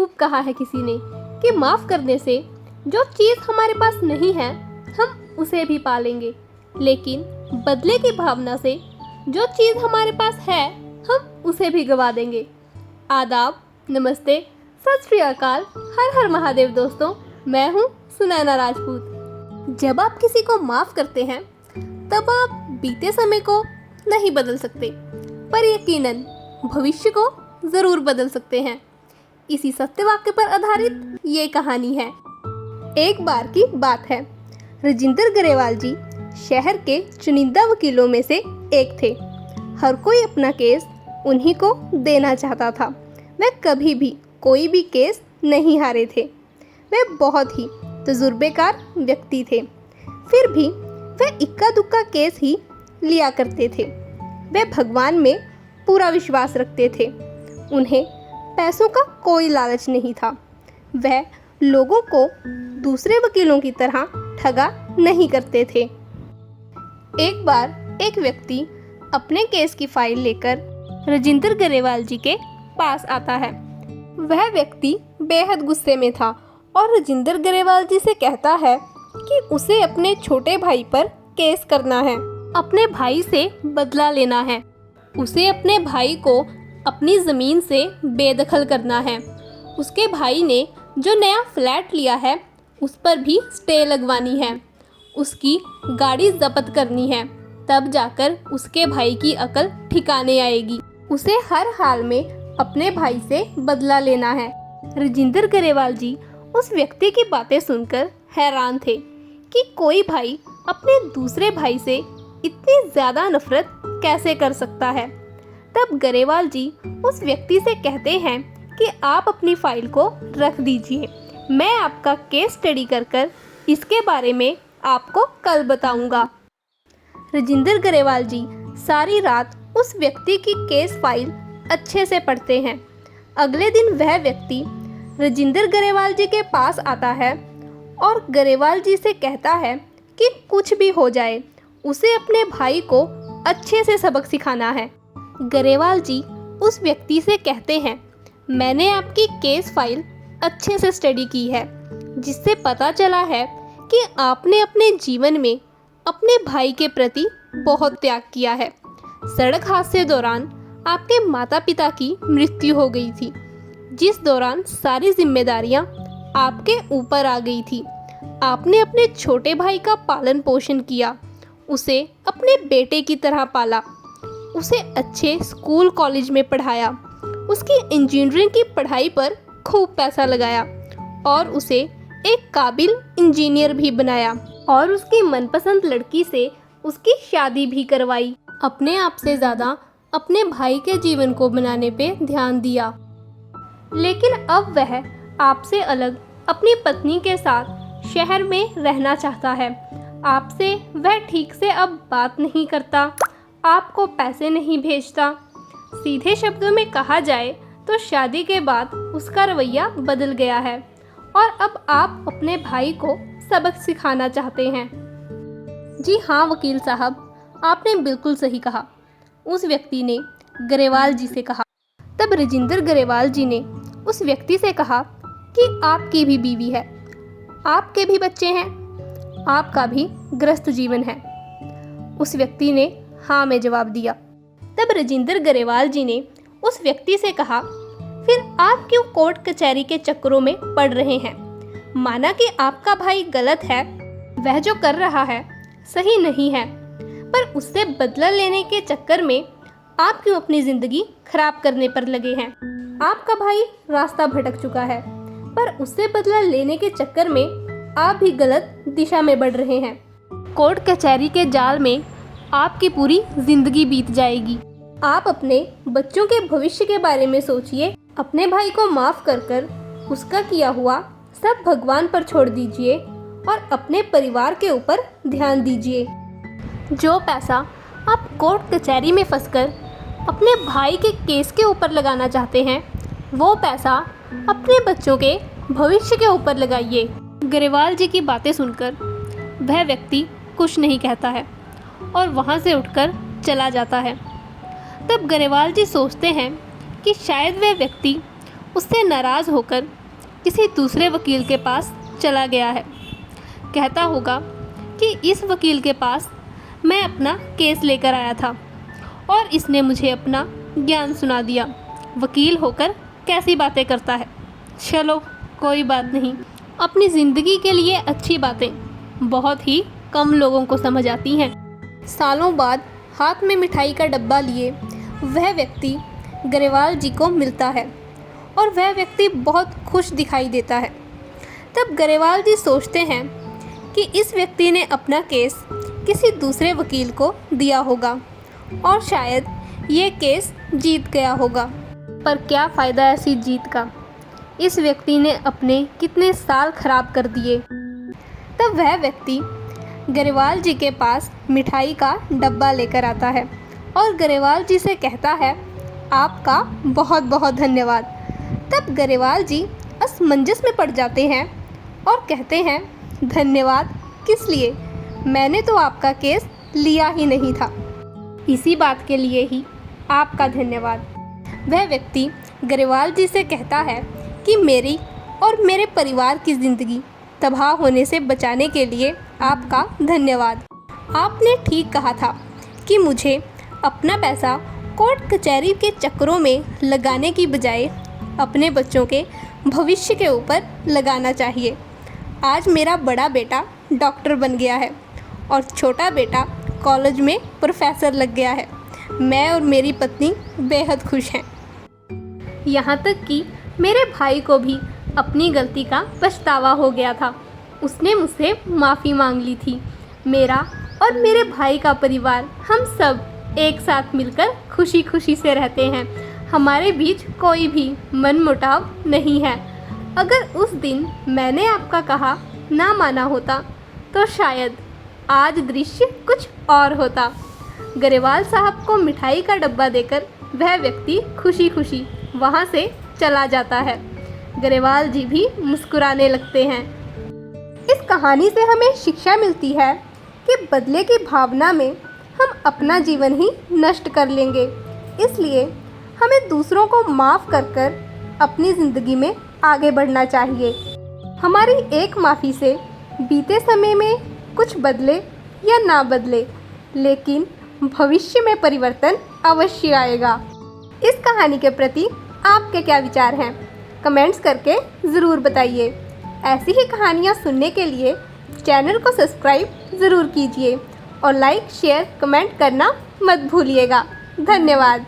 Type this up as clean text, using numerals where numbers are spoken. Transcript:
खूब कहा है किसी ने कि माफ़ करने से जो चीज़ हमारे पास नहीं है हम उसे भी पालेंगे, लेकिन बदले की भावना से जो चीज़ हमारे पास है हम उसे भी गवा देंगे। आदाब, नमस्ते, सत श्री अकाल, हर हर महादेव दोस्तों, मैं हूँ सुनैना राजपूत। जब आप किसी को माफ़ करते हैं तब आप बीते समय को नहीं बदल सकते, पर यकीनन भविष्य को ज़रूर बदल सकते हैं। इसी सत्य वाक्य पर आधारित ये कहानी है। एक बार की बात है, राजेंद्र गरेवाल जी शहर के चुनिंदा वकीलों में से एक थे। हर कोई अपना केस उन्हीं को देना चाहता था। वे कभी भी कोई भी केस नहीं हारे थे। वे बहुत ही तजुर्बेकार व्यक्ति थे, फिर भी वे इक्का दुक्का केस ही लिया करते थे। वे भगवान में पूरा विश्वास रखते थे। उन्हें पैसों का कोई लालच नहीं था। वह लोगों को दूसरे वकीलों की तरह ठगा नहीं करते थे। एक बार एक व्यक्ति अपने केस की फाइल लेकर राजेंद्र गरेवाल जी के पास आता है। वह व्यक्ति बेहद गुस्से में था और राजेंद्र गरेवाल जी से कहता है कि उसे अपने छोटे भाई पर केस करना है, अपने भाई से बदला लेना है। उसे अपने भाई को अपनी ज़मीन से बेदखल करना है। उसके भाई ने जो नया फ्लैट लिया है उस पर भी स्टे लगवानी है। उसकी गाड़ी जब्त करनी है, तब जाकर उसके भाई की अकल ठिकाने आएगी। उसे हर हाल में अपने भाई से बदला लेना है। राजेंद्र गरेवाल जी उस व्यक्ति की बातें सुनकर हैरान थे कि कोई भाई अपने दूसरे भाई से इतनी ज़्यादा नफरत कैसे कर सकता है। तब गरेवाल जी उस व्यक्ति से कहते हैं कि आप अपनी फाइल को रख दीजिए, मैं आपका केस स्टडी कर इसके बारे में आपको कल बताऊंगा। राजेंद्र गरेवाल जी सारी रात उस व्यक्ति की केस फाइल अच्छे से पढ़ते हैं। अगले दिन वह व्यक्ति राजेंद्र गरेवाल जी के पास आता है और गरेवाल जी से कहता है कि कुछ भी हो जाए उसे अपने भाई को अच्छे से सबक सिखाना है। गरेवाल जी उस व्यक्ति से कहते हैं, मैंने आपकी केस फाइल अच्छे से स्टडी की है, जिससे पता चला है कि आपने अपने जीवन में अपने भाई के प्रति बहुत त्याग किया है। सड़क हादसे दौरान आपके माता पिता की मृत्यु हो गई थी, जिस दौरान सारी जिम्मेदारियां आपके ऊपर आ गई थी। आपने अपने छोटे भाई का पालन पोषण किया, उसे अपने बेटे की तरह पाला, उसे अच्छे स्कूल कॉलेज में पढ़ाया, उसकी इंजीनियरिंग की पढ़ाई पर खूब पैसा लगाया और उसे एक काबिल इंजीनियर भी बनाया और उसकी मनपसंद लड़की से उसकी शादी भी करवाई। अपने आप से ज़्यादा अपने भाई के जीवन को बनाने पे ध्यान दिया। लेकिन अब वह आपसे अलग अपनी पत्नी के साथ शहर में रहना चाहता है। आपसे वह ठीक से अब बात नहीं करता, आपको पैसे नहीं भेजता। सीधे शब्दों में कहा जाए तो शादी के बाद उसका रवैया बदल गया है और अब आप अपने भाई को सबक सिखाना चाहते हैं। जी हाँ वकील साहब, आपने बिल्कुल सही कहा, उस व्यक्ति ने गरेवाल जी से कहा। तब राजेंद्र गरेवाल जी ने उस व्यक्ति से कहा कि आपकी भी बीवी है, आपके भी बच्चे हैं, आपका भी गृहस्थ जीवन है। उस व्यक्ति ने हाँ में जवाब दिया। तब राजेंद्र गरेवाल जी ने उस व्यक्ति से कहा, फिर आप क्यों कोर्ट कचहरी के चक्करों में पड़ रहे हैं? माना कि आपका भाई गलत है, वह जो कर रहा है सही नहीं है, पर उससे बदला लेने के चक्कर में आप क्यों अपनी ज़िंदगी खराब करने पर लगे हैं? आपका भाई रास्ता भटक चुका है, पर उससे बदला लेने के चक्कर में आप भी गलत दिशा में बढ़ रहे हैं। कोर्ट कचहरी के जाल में आपकी पूरी ज़िंदगी बीत जाएगी। आप अपने बच्चों के भविष्य के बारे में सोचिए। अपने भाई को माफ़ कर उसका किया हुआ सब भगवान पर छोड़ दीजिए और अपने परिवार के ऊपर ध्यान दीजिए। जो पैसा आप कोर्ट कचहरी में फंसकर अपने भाई के केस के ऊपर लगाना चाहते हैं, वो पैसा अपने बच्चों के भविष्य के ऊपर लगाइए। गरेवाल जी की बातें सुनकर वह व्यक्ति कुछ नहीं कहता है और वहाँ से उठकर चला जाता है। तब गरेवाल जी सोचते हैं कि शायद वह व्यक्ति उससे नाराज़ होकर किसी दूसरे वकील के पास चला गया है। कहता होगा कि इस वकील के पास मैं अपना केस लेकर आया था और इसने मुझे अपना ज्ञान सुना दिया। वकील होकर कैसी बातें करता है। चलो कोई बात नहीं, अपनी ज़िंदगी के लिए अच्छी बातें बहुत ही कम लोगों को समझ आती हैं। सालों बाद हाथ में मिठाई का डब्बा लिए वह व्यक्ति ग्रेवाल जी को मिलता है और वह व्यक्ति बहुत खुश दिखाई देता है। तब ग्रेवाल जी सोचते हैं कि इस व्यक्ति ने अपना केस किसी दूसरे वकील को दिया होगा और शायद ये केस जीत गया होगा। पर क्या फ़ायदा ऐसी जीत का, इस व्यक्ति ने अपने कितने साल खराब कर दिए। तब वह व्यक्ति ग्रेवाल जी के पास मिठाई का डब्बा लेकर आता है और ग्रेवाल जी से कहता है, आपका बहुत बहुत धन्यवाद। तब ग्रेवाल जी असमंजस में पड़ जाते हैं और कहते हैं, धन्यवाद किस लिए, मैंने तो आपका केस लिया ही नहीं था। इसी बात के लिए ही आपका धन्यवाद। वह व्यक्ति ग्रेवाल जी से कहता है कि मेरी और मेरे परिवार की ज़िंदगी तबाह होने से बचाने के लिए आपका धन्यवाद। आपने ठीक कहा था कि मुझे अपना पैसा कोर्ट कचहरी के चक्करों में लगाने की बजाय अपने बच्चों के भविष्य के ऊपर लगाना चाहिए। आज मेरा बड़ा बेटा डॉक्टर बन गया है और छोटा बेटा कॉलेज में प्रोफेसर लग गया है। मैं और मेरी पत्नी बेहद खुश हैं। यहाँ तक कि मेरे भाई को भी अपनी गलती का पछतावा हो गया था। उसने मुझसे माफ़ी मांग ली थी। मेरा और मेरे भाई का परिवार, हम सब एक साथ मिलकर खुशी खुशी से रहते हैं। हमारे बीच कोई भी मनमुटाव नहीं है। अगर उस दिन मैंने आपका कहा ना माना होता तो शायद आज दृश्य कुछ और होता। ग्रेवाल साहब को मिठाई का डब्बा देकर वह व्यक्ति खुशी खुशी वहाँ से चला जाता है। ग्रेवाल जी भी मुस्कुराने लगते हैं। इस कहानी से हमें शिक्षा मिलती है कि बदले की भावना में हम अपना जीवन ही नष्ट कर लेंगे। इसलिए हमें दूसरों को माफ़ कर कर अपनी ज़िंदगी में आगे बढ़ना चाहिए। हमारी एक माफ़ी से बीते समय में कुछ बदले या ना बदले, लेकिन भविष्य में परिवर्तन अवश्य आएगा। इस कहानी के प्रति आपके क्या विचार हैं? कमेंट्स करके ज़रूर बताइए। ऐसी ही कहानियाँ सुनने के लिए चैनल को सब्सक्राइब ज़रूर कीजिए और लाइक, शेयर, कमेंट करना मत भूलिएगा। धन्यवाद।